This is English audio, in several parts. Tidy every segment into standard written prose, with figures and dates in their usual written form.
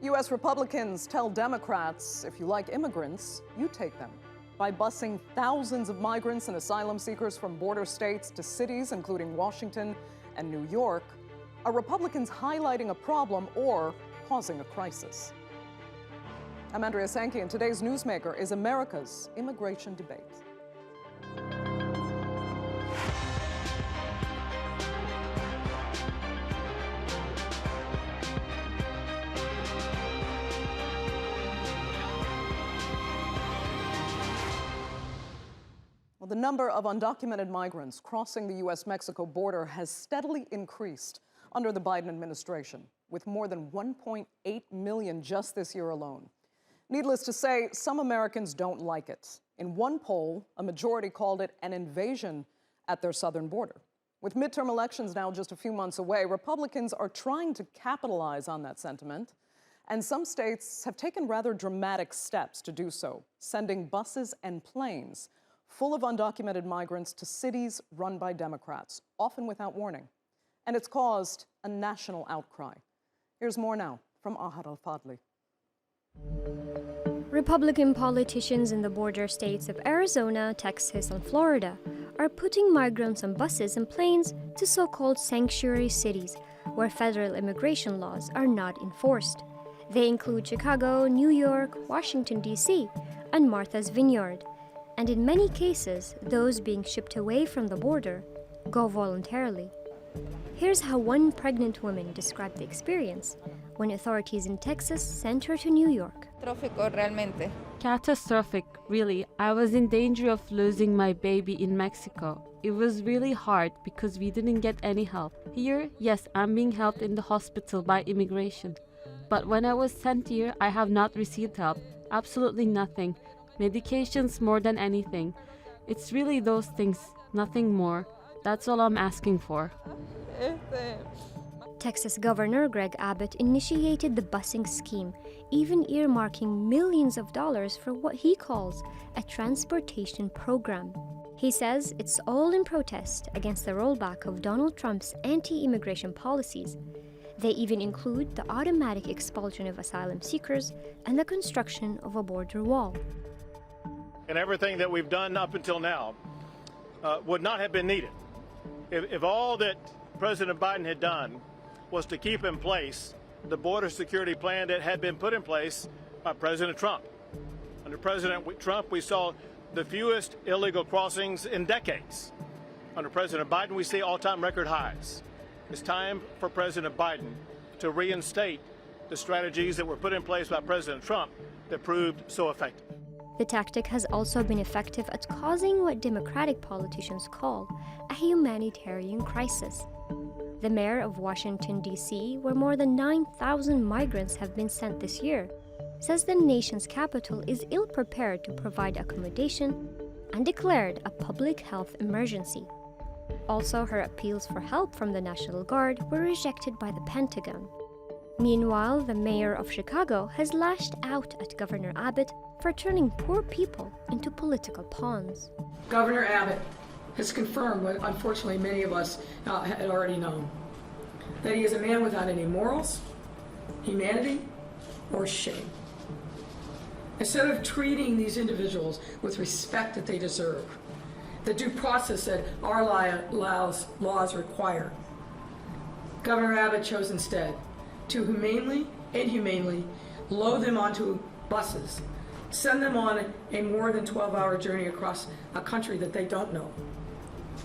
U.S. Republicans tell Democrats, if you like immigrants, you take them. By busing thousands of migrants and asylum seekers from border states to cities, including Washington and New York, are Republicans highlighting a problem or causing a crisis? I'm Andrea Sankey, and today's newsmaker is America's immigration debate. Well, the number of undocumented migrants crossing the U.S.-Mexico border has steadily increased under the Biden administration, with more than 1.8 million just this year alone. Needless to say, some Americans don't like it. In one poll, a majority called it an invasion at their southern border. With midterm elections now just a few months away, Republicans are trying to capitalize on that sentiment, and some states have taken rather dramatic steps to do so, sending buses and planes full of undocumented migrants to cities run by Democrats, often without warning. And it's caused a national outcry. Here's more now from Ahad Al-Fadli. Republican politicians in the border states of Arizona, Texas, and Florida are putting migrants on buses and planes to so-called sanctuary cities where federal immigration laws are not enforced. They include Chicago, New York, Washington, D.C., and Martha's Vineyard. And in many cases, those being shipped away from the border go voluntarily. Here's how one pregnant woman described the experience when authorities in Texas sent her to New York. Catastrophic, really. I was in danger of losing my baby in Mexico. It was really hard because we didn't get any help. Here, yes, I'm being helped in the hospital by immigration. But when I was sent here, I have not received help. Absolutely nothing. Medications more than anything. It's really those things, nothing more. That's all I'm asking for. Texas Governor Greg Abbott initiated the busing scheme, even earmarking millions of dollars for what he calls a transportation program. He says it's all in protest against the rollback of Donald Trump's anti-immigration policies. They even include the automatic expulsion of asylum seekers and the construction of a border wall. And everything that we've done up until now would not have been needed if all that President Biden had done was to keep in place the border security plan that had been put in place by President Trump. Under President Trump, we saw the fewest illegal crossings in decades. Under President Biden, we see all-time record highs. It's time for President Biden to reinstate the strategies that were put in place by President Trump that proved so effective. The tactic has also been effective at causing what Democratic politicians call a humanitarian crisis. The mayor of Washington, D.C., where more than 9,000 migrants have been sent this year, says the nation's capital is ill-prepared to provide accommodation and declared a public health emergency. Also, her appeals for help from the National Guard were rejected by the Pentagon. Meanwhile, the mayor of Chicago has lashed out at Governor Abbott for turning poor people into political pawns. Governor Abbott has confirmed what unfortunately many of us had already known, that he is a man without any morals, humanity, or shame. Instead of treating these individuals with respect that they deserve, the due process that our laws require, Governor Abbott chose instead to inhumanely load them onto buses, send them on a more than 12-hour journey across a country that they don't know,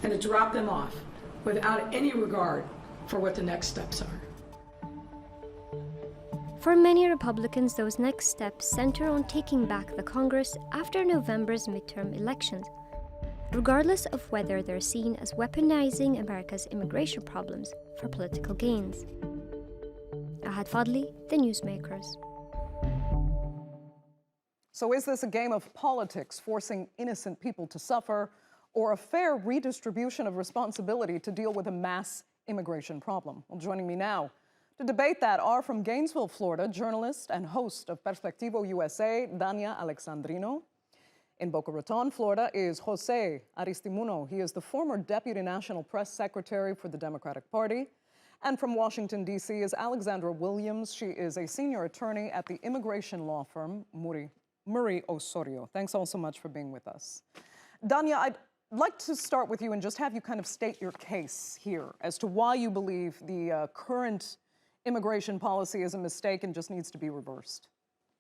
and to drop them off without any regard for what the next steps are. For many Republicans, those next steps center on taking back the Congress after November's midterm elections, regardless of whether they're seen as weaponizing America's immigration problems for political gains. Ahad Fadli, The Newsmakers. So is this a game of politics, forcing innocent people to suffer, or a fair redistribution of responsibility to deal with a mass immigration problem? Well, joining me now to debate that are from Gainesville, Florida, journalist and host of Perspectiva USA, Dania Alexandrino. In Boca Raton, Florida, is Jose Aristimuno. He is the former Deputy National Press Secretary for the Democratic Party. And from Washington, D.C. is Alexandra Williams. She is a senior attorney at the immigration law firm Murray Osorio. Thanks all so much for being with us. Dania, I'd like to start with you and just have you kind of state your case here as to why you believe the current immigration policy is a mistake and just needs to be reversed.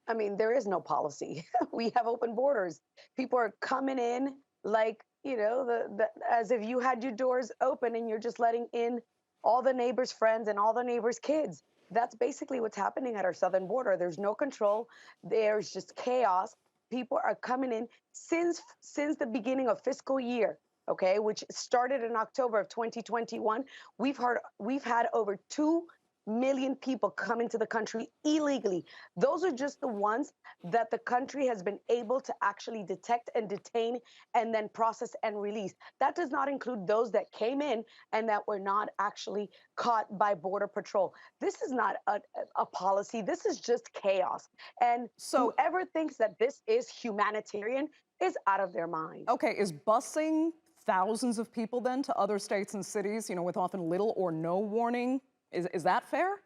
I mean, there is no policy. We have open borders. People are coming in like, you know, as if you had your doors open and you're just letting in all the neighbors' friends and all the neighbors' kids. That's basically what's happening at our southern border. There's no control. There's just chaos. People are coming in since the beginning of fiscal year, okay, which started in October of 2021. We've had over 2 million people come into the country illegally. Those are just the ones that the country has been able to actually detect and detain and then process and release. That does not include those that came in and that were not actually caught by Border Patrol. This is not a policy. This is just chaos. And so whoever thinks that this is humanitarian is out of their mind. Okay, is busing thousands of people then to other states and cities, you know, with often little or no warning, is that fair?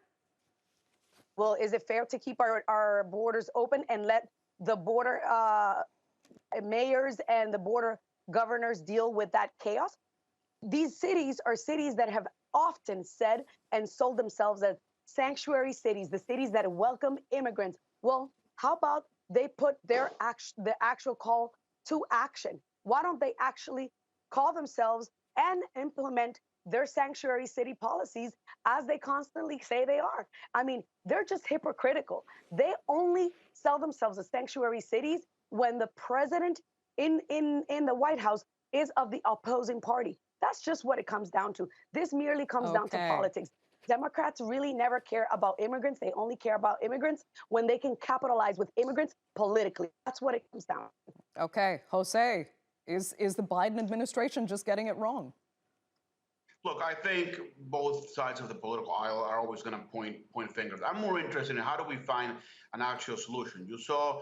Well, is it fair to keep our borders open and let the border mayors and the border governors deal with that chaos? These cities are cities that have often said and sold themselves as sanctuary cities, the cities that welcome immigrants. Well, how about they put the actual call to action? Why don't they actually call themselves and implement their sanctuary city policies as they constantly say they are? I mean, they're just hypocritical. They only sell themselves as sanctuary cities when the president in the White House is of the opposing party. That's just what it comes down to. This merely comes down to politics. Democrats really never care about immigrants. They only care about immigrants when they can capitalize with immigrants politically. That's what it comes down to. Okay, Jose, is the Biden administration just getting it wrong? Look, I think both sides of the political aisle are always going to point fingers. I'm more interested in how do we find an actual solution. You saw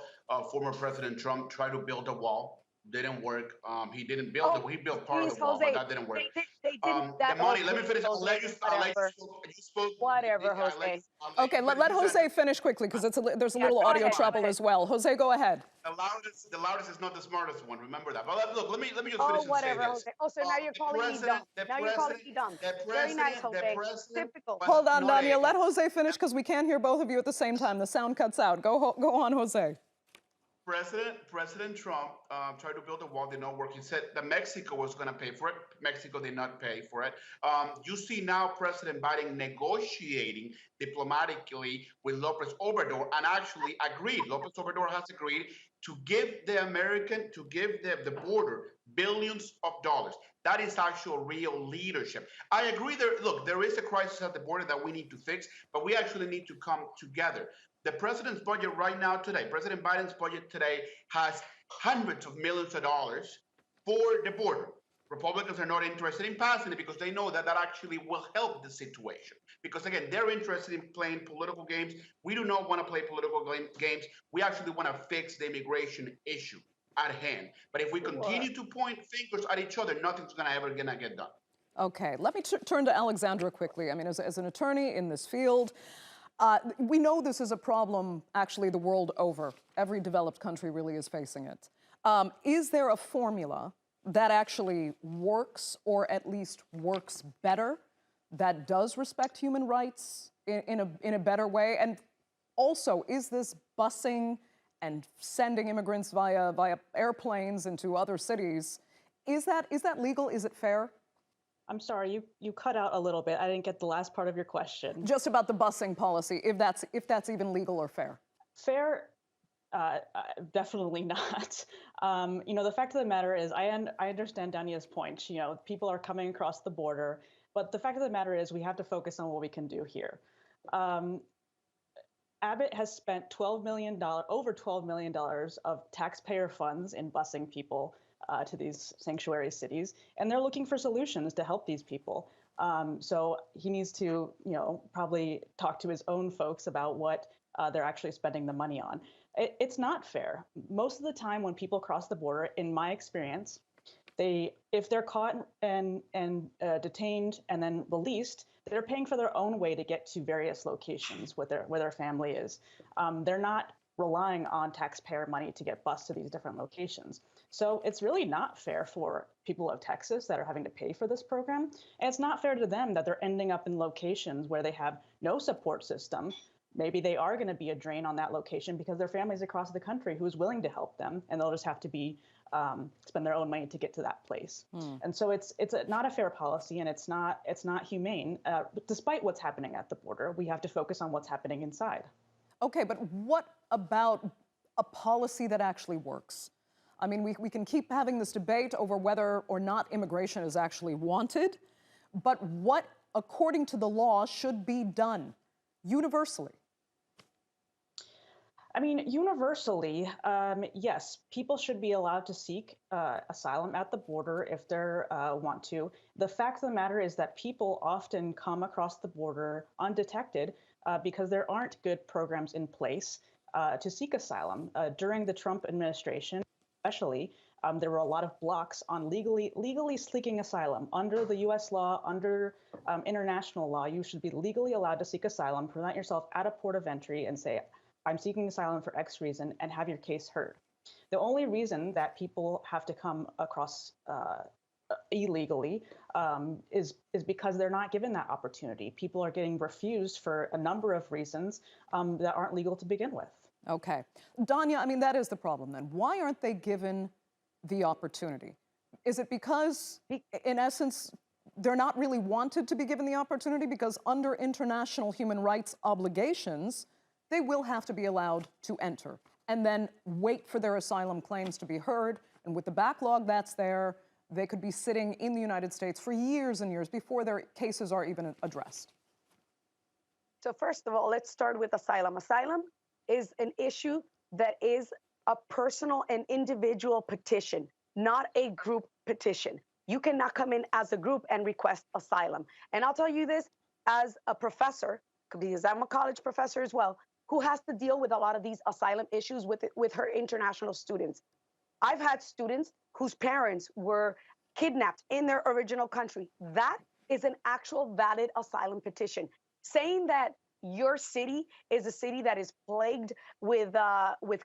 former President Trump try to build a wall. Didn't work. He didn't build it. He built part of the wall, but that didn't work. They didn't, the money. Let me finish. I'll let you spoke. Whatever, Jose. Okay, let Jose finish quickly because there's a little audio trouble as well. Jose, go ahead. The loudest is not the smartest one. Remember that. But look, let me just finish and whatever, say this. Jose. Oh, so now you're calling me dumb. Now you're calling me dumb. Very nice, Jose. Typical. Hold on, Dania. Let Jose finish because we can't hear both of you at the same time. The sound cuts out. Go on, Jose. President Trump tried to build a wall, did not work. He said that Mexico was going to pay for it. Mexico did not pay for it. You see now President Biden negotiating diplomatically with Lopez Obrador and actually agreed. Lopez Obrador has agreed to give the border billions of dollars. That is actual real leadership. I agree there is a crisis at the border that we need to fix, but we actually need to come together. The president's budget right now today, President Biden's budget today has hundreds of millions of dollars for the border. Republicans are not interested in passing it because they know that actually will help the situation. Because again, they're interested in playing political games. We do not want to play political games. We actually want to fix the immigration issue at hand. But if we continue to point fingers at each other, nothing's ever gonna get done. Okay, let me turn to Alexandra quickly. I mean, as an attorney in this field, we know this is a problem, actually, the world over. Every developed country really is facing it. Is there a formula that actually works, or at least works better, that does respect human rights in a better way? And also, is this busing and sending immigrants via airplanes into other cities, is that legal? Is it fair? I'm sorry, you cut out a little bit. I didn't get the last part of your question. Just about the busing policy, if that's even legal or fair. Fair, definitely not. You know, the fact of the matter is, I understand Dania's point. You know, people are coming across the border, but the fact of the matter is, we have to focus on what we can do here. Abbott has spent over $12 million of taxpayer funds in busing people to these sanctuary cities, and they're looking for solutions to help these people. So he needs to, you know, probably talk to his own folks about what they're actually spending the money on. It's not fair. Most of the time when people cross the border, in my experience, if they're caught and detained and then released, they're paying for their own way to get to various locations where their family is. They're not relying on taxpayer money to get bused to these different locations. So it's really not fair for people of Texas that are having to pay for this program. And it's not fair to them that they're ending up in locations where they have no support system. Maybe they are going to be a drain on that location because their families across the country who's willing to help them, and they'll just have to be spend their own money to get to that place. And so it's not a fair policy, and it's not humane. Despite what's happening at the border, we have to focus on what's happening inside. Okay, but what about a policy that actually works? I mean, we can keep having this debate over whether or not immigration is actually wanted, but what, according to the law, should be done universally? I mean, universally, yes, people should be allowed to seek asylum at the border if they want to. The fact of the matter is that people often come across the border undetected because there aren't good programs in place to seek asylum. During the Trump administration, especially, there were a lot of blocks on legally seeking asylum. Under the U.S. law, under international law, you should be legally allowed to seek asylum, present yourself at a port of entry and say, I'm seeking asylum for X reason, and have your case heard. The only reason that people have to come across illegally is because they're not given that opportunity. People are getting refused for a number of reasons that aren't legal to begin with. Okay. Dania, I mean, that is the problem then. Why aren't they given the opportunity? Is it because, in essence, they're not really wanted to be given the opportunity? Because under international human rights obligations, they will have to be allowed to enter and then wait for their asylum claims to be heard. And with the backlog that's there, they could be sitting in the United States for years and years before their cases are even addressed. So first of all, let's start with asylum. Asylum is an issue that is a personal and individual petition, not a group petition. You cannot come in as a group and request asylum. And I'll tell you this as a professor, because I'm a college professor as well, who has to deal with a lot of these asylum issues with her international students. I've had students whose parents were kidnapped in their original country. That is an actual valid asylum petition. Saying that your city is a city that is plagued with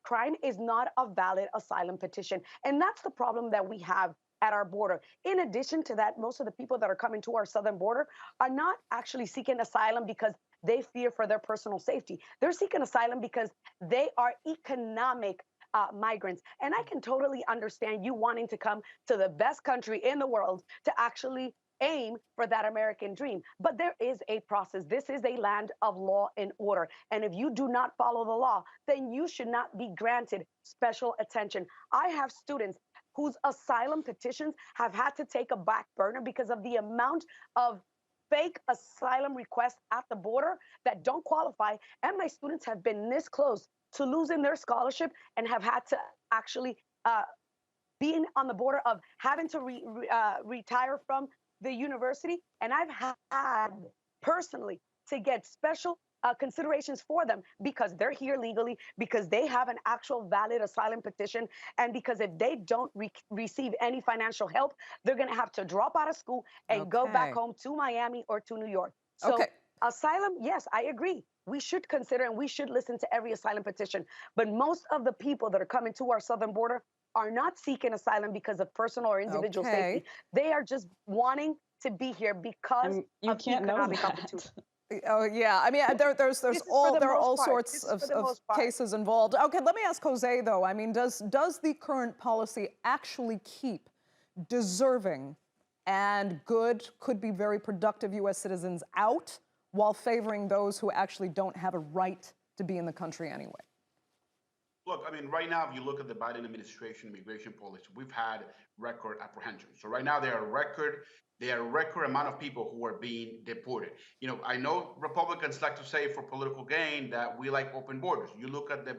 crime is not a valid asylum petition. And that's the problem that we have at our border. In addition to that, most of the people that are coming to our southern border are not actually seeking asylum because they fear for their personal safety. They're seeking asylum because they are economic migrants. And I can totally understand you wanting to come to the best country in the world to actually aim for that American dream. But there is a process. This is a land of law and order. And if you do not follow the law, then you should not be granted special attention. I have students whose asylum petitions have had to take a back burner because of the amount of fake asylum requests at the border that don't qualify. And my students have been this close to losing their scholarship and have had to actually be on the border of having to retire from the university. And I've had personally to get special considerations for them because they're here legally, because they have an actual valid asylum petition, and because if they don't receive any financial help, they're going to have to drop out of school and go back home to Miami or to New York. So asylum, yes, I agree. We should consider and we should listen to every asylum petition. But most of the people that are coming to our southern border are not seeking asylum because of personal or individual safety. They are just wanting to be here because of economic opportunity. Oh, yeah. I mean, there are all sorts of cases involved. Okay, let me ask Jose, though. I mean, does the current policy actually keep deserving and good, could be very productive U.S. citizens out while favoring those who actually don't have a right to be in the country anyway? Look, I mean, right now, if you look at the Biden administration immigration policy, we've had record apprehensions. So right now, there are a record amount of people who are being deported. You know, I know Republicans like to say for political gain that we like open borders. You look at the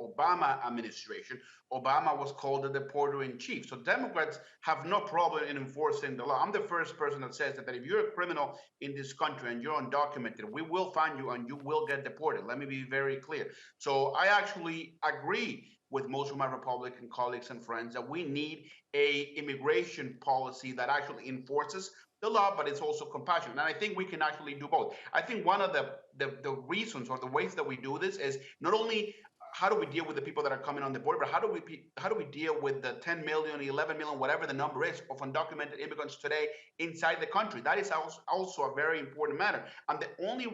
Obama administration, Obama was called the deporter in chief. So Democrats have no problem in enforcing the law. I'm the first person that says that if you're a criminal in this country and you're undocumented, we will find you and you will get deported. Let me be very clear. So I actually agree with most of my Republican colleagues and friends that we need a immigration policy that actually enforces the law, but it's also compassion. And I think we can actually do both. I think one of the reasons or the ways that we do this is not only how do we deal with the people that are coming on the board, but how do we deal with the 10 million, 11 million, whatever the number is of undocumented immigrants today inside the country? That is also a very important matter. And the only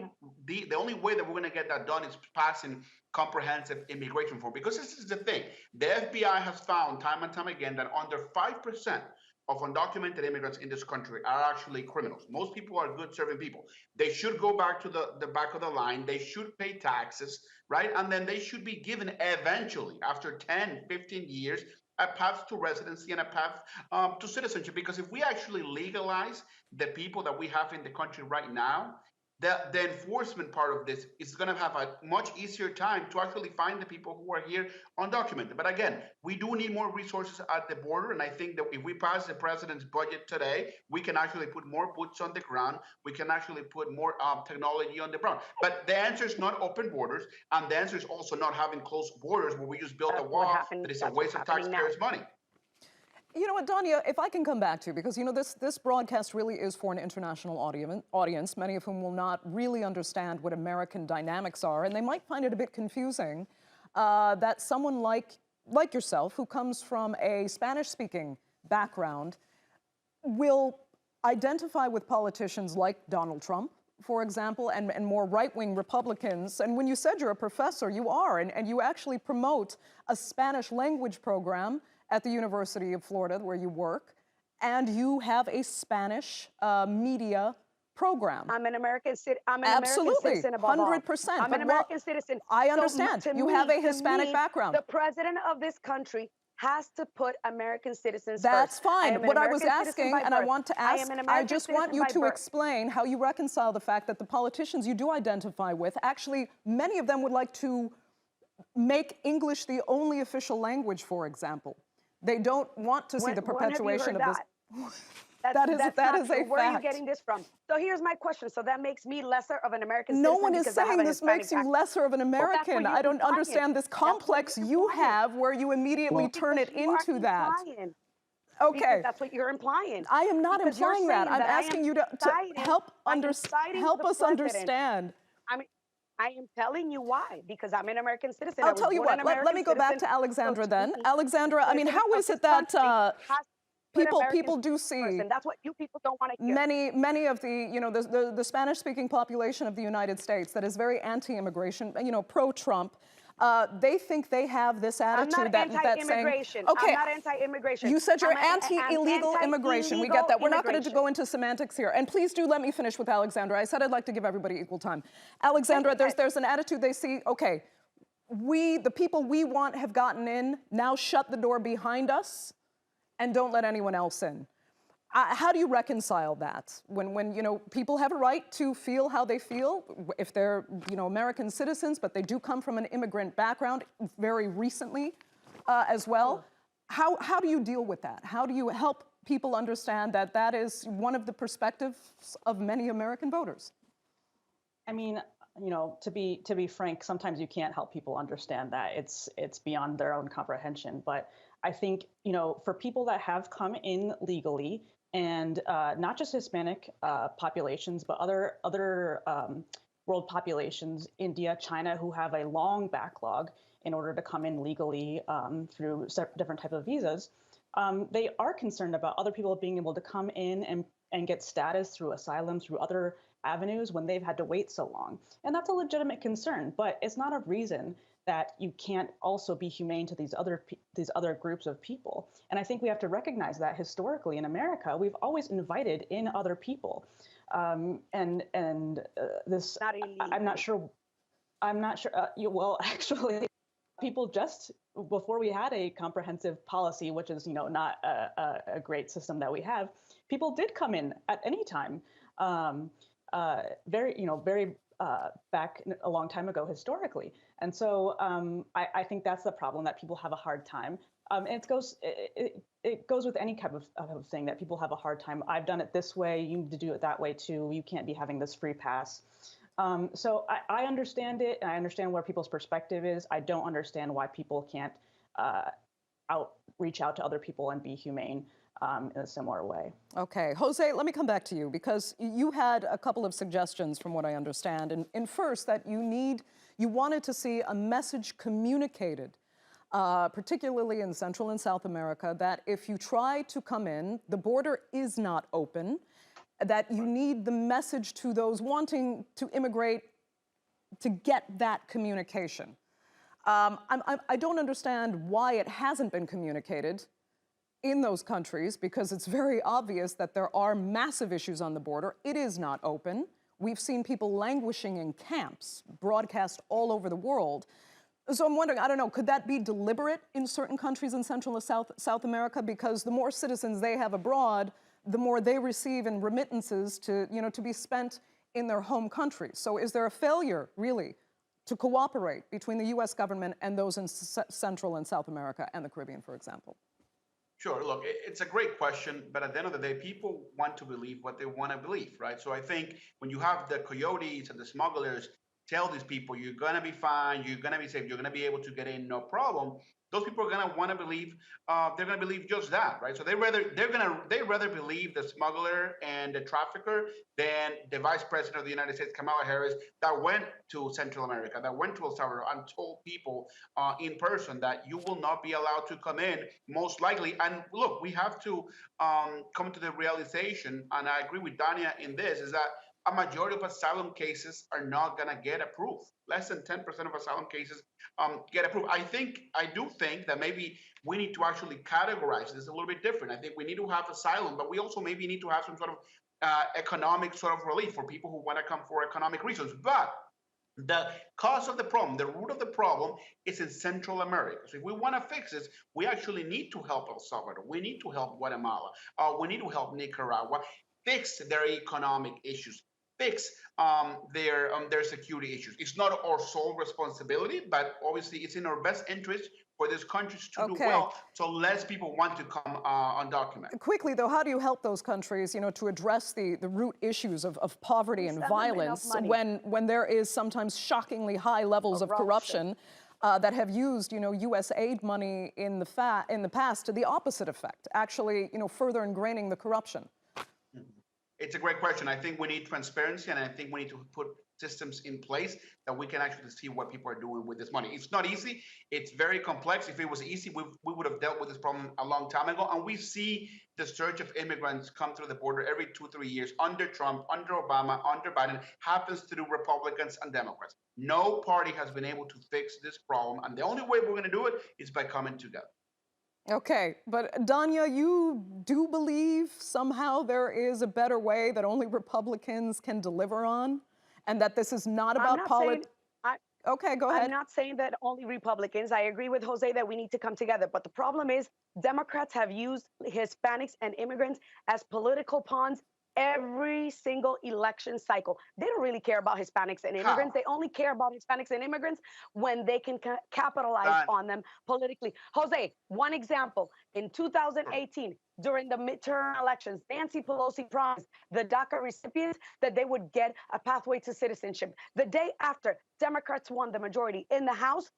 way that we're going to get that done is passing comprehensive immigration reform. Because this is the thing, the FBI has found time and time again that under 5% of undocumented immigrants in this country are actually criminals. Most people are good serving people. They should go back to the back of the line. They should pay taxes, right? And then they should be given eventually, after 10, 15 years, a path to residency and a path to citizenship. Because if we actually legalize the people that we have in the country right now, the enforcement part of this is going to have a much easier time to actually find the people who are here undocumented. But again, we do need more resources at the border. And I think that if we pass the president's budget today, we can actually put more boots on the ground. We can actually put more technology on the ground. But the answer is not open borders. And the answer is also not having closed borders where we just build a wall that is a waste of taxpayers' money. You know what, Dania, if I can come back to you, because, you know, this broadcast really is for an international audience, many of whom will not really understand what American dynamics are, and they might find it a bit confusing that someone like yourself, who comes from a Spanish-speaking background, will identify with politicians like Donald Trump, for example, and more right-wing Republicans. And when you said you're a professor, you are, and you actually promote a Spanish language program at the University of Florida, where you work, and you have a Spanish media program. I'm an American citizen. Absolutely, American citizen above all. 100%. I'm an American citizen. I understand. So you have a Hispanic background. The president of this country has to put American citizens That's first. fine. What I was asking, and I birth. want to ask, I just want you to birth. explain how you reconcile the fact that the politicians you do identify with, actually, many of them would like to make English the only official language, for example. They don't want to see the perpetuation of this. That is a fact. Where are you getting this from? So here's my question. So that makes me lesser of an American No citizen? one is saying this makes you lesser of an American. I don't understand this complex you have where you immediately turn it into that. Okay. Because that's what you're implying. I am not implying that. I'm asking you to help us understand. I am telling you why, because I'm an American citizen. I'll tell you what, let me go back to Alexandra then. Alexandra, I mean, how is it that people do see, and that's what you people don't want to hear. Many of the, you know, the Spanish-speaking population of the United States that is very anti-immigration, you know, pro-Trump, they think they have this attitude that's saying, okay, I'm not anti-immigration. You said you're anti-illegal immigration. We get that. We're not going to go into semantics here. And please do let me finish with Alexandra. I said I'd like to give everybody equal time. Alexandra, there's an attitude they see, okay, the people we want have gotten in, now shut the door behind us and don't let anyone else in. How do you reconcile that when you know, people have a right to feel how they feel if they're, you know, American citizens, but they do come from an immigrant background very recently as well? How do you deal with that? How do you help people understand that that is one of the perspectives of many American voters? I mean, you know, to be frank, sometimes you can't help people understand that. It's beyond their own comprehension. But I think, you know, for people that have come in legally, and not just Hispanic populations, but other world populations, India, China, who have a long backlog in order to come in legally through different types of visas, they are concerned about other people being able to come in and get status through asylum, through other avenues when they've had to wait so long. And that's a legitimate concern, but it's not a reason that you can't also be humane to these other groups of people. And I think we have to recognize that historically in America, we've always invited in other people. This, I'm not sure, well, actually, people just, before we had a comprehensive policy, which is, you know, not a great system that we have, people did come in at any time, very back a long time ago historically. And so I think that's the problem, that people have a hard time. And it goes with any type of thing, that people have a hard time. I've done it this way, you need to do it that way too. You can't be having this free pass. So I understand it, and I understand where people's perspective is. I don't understand why people can't reach out to other people and be humane. in a similar way. Okay, Jose, let me come back to you because you had a couple of suggestions from what I understand. And first, that you wanted to see a message communicated, particularly in Central and South America, that if you try to come in, the border is not open, that you need the message to those wanting to immigrate to get that communication. I don't understand why it hasn't been communicated in those countries, because it's very obvious that there are massive issues on the border. It is not open. We've seen people languishing in camps, broadcast all over the world. So I'm wondering, I don't know, could that be deliberate in certain countries in Central and South America? Because the more citizens they have abroad, the more they receive in remittances to be spent in their home countries. So is there a failure, really, to cooperate between the U.S. government and those in Central and South America and the Caribbean, for example? Sure. Look, it's a great question, but at the end of the day, people want to believe what they want to believe, right? So I think when you have the coyotes and the smugglers tell these people, you're going to be fine, you're going to be safe, you're going to be able to get in, no problem, those people are going to want to believe, they're going to believe just that, right? So they rather believe the smuggler and the trafficker than the Vice President of the United States, Kamala Harris, that went to Central America, that went to El Salvador and told people in person that you will not be allowed to come in, most likely. And look, we have to come to the realization, and I agree with Dania in this, is that a majority of asylum cases are not going to get approved. Less than 10% of asylum cases get approved. I do think that maybe we need to actually categorize this a little bit different. I think we need to have asylum, but we also maybe need to have some sort of economic sort of relief for people who want to come for economic reasons. But the cause of the problem, the root of the problem, is in Central America. So if we want to fix this, we actually need to help El Salvador. We need to help Guatemala. We need to help Nicaragua fix their economic issues, fix their security issues. It's not our sole responsibility, but obviously it's in our best interest for these countries to do well, so less people want to come undocumented. Quickly, though, how do you help those countries, to address the root issues of poverty and violence when there is sometimes shockingly high levels of corruption that have used, U.S. aid money in the past to the opposite effect, actually, further ingraining the corruption? It's a great question. I think we need transparency, and I think we need to put systems in place that we can actually see what people are doing with this money. It's not easy. It's very complex. If it was easy, we would have dealt with this problem a long time ago. And we see the surge of immigrants come through the border every 2-3 years under Trump, under Obama, under Biden, happens through Republicans and Democrats. No party has been able to fix this problem. And the only way we're going to do it is by coming together. Okay, but Dania, you do believe somehow there is a better way that only Republicans can deliver on, and that this is not about politics? Okay, go ahead. I'm not saying that only Republicans. I agree with Jose that we need to come together. But the problem is Democrats have used Hispanics and immigrants as political pawns every single election cycle. They don't really care about Hispanics and immigrants. They only care about Hispanics and immigrants when they can capitalize on them politically. Jose, one example. In 2018, during the midterm elections, Nancy Pelosi promised the DACA recipients that they would get a pathway to citizenship. The day after, Democrats won the majority in the House.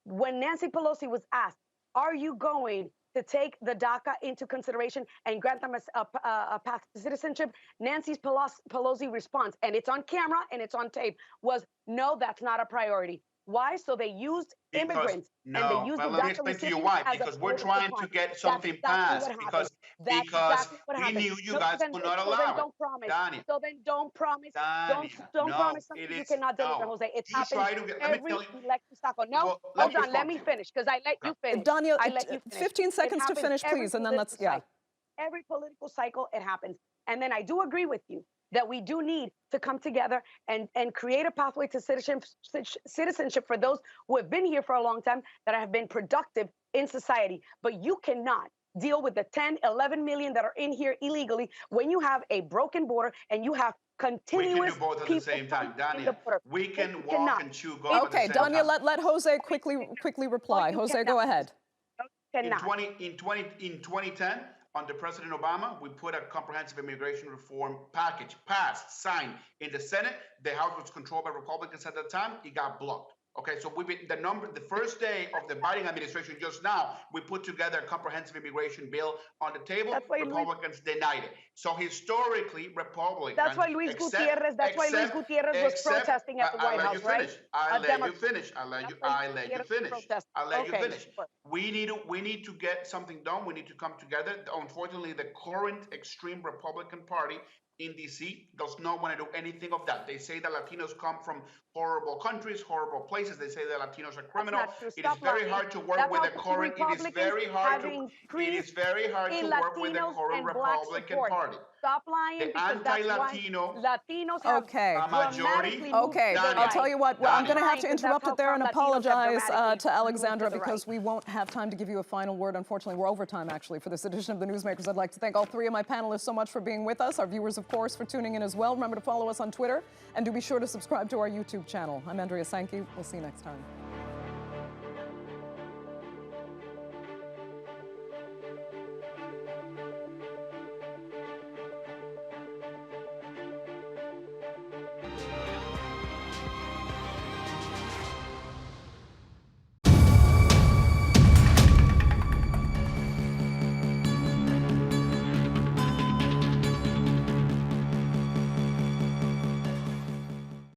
When Nancy Pelosi was asked, are you going to take the DACA into consideration and grant them a path to citizenship? Nancy Pelosi response, and it's on camera and it's on tape, was no, that's not a priority. Why? So they used immigrants and they used the DACA. Let me explain to you why. Because we're trying to get something passed. Because we knew you guys would not allow it. Don't promise. So then don't promise. Don't promise something you cannot deliver, Jose. It happens every election cycle. No, hold on. Let me finish because I let you finish. Dania, 15 seconds to finish, please, and then let's, Every political cycle, it happens. And then I do agree with you that we do need to come together and create a pathway to citizenship for those who have been here for a long time, that have been productive in society. But you cannot deal with the 10, 11 million that are in here illegally when you have a broken border and you have continuous. We can do both at the same time, Dania. We can walk and chew gum at the same time. Okay, Dania, let Jose quickly reply. Jose, go ahead. In 2010, under President Obama, we put a comprehensive immigration reform package, passed, signed in the Senate. The House was controlled by Republicans at the time. It got blocked. Okay, so the first day of the Biden administration, just now, we put together a comprehensive immigration bill on the table. Republicans denied it. So historically, Republicans. That's why Luis Gutierrez was protesting at the White House, right? I'll let you finish. I'll let you finish. We need to get something done. We need to come together. Unfortunately, the current extreme Republican Party in DC does not want to do anything of that. They say that Latinos come from horrible countries, horrible places. They say that Latinos are criminal. It is very hard to work with the current. It is very hard to work with the current Republican Party. Stop lying. The anti-Latino. Latinos have a majority. Okay, I'll tell you what. I'm going to have to interrupt it there and apologize to Alexandra right. because we won't have time to give you a final word. Unfortunately, we're over time, actually, for this edition of The Newsmakers. I'd like to thank all three of my panelists so much for being with us. Our viewers, of course, for tuning in as well. Remember to follow us on Twitter and do be sure to subscribe to our YouTube channel. I'm Andrea Sankey. We'll see you next time.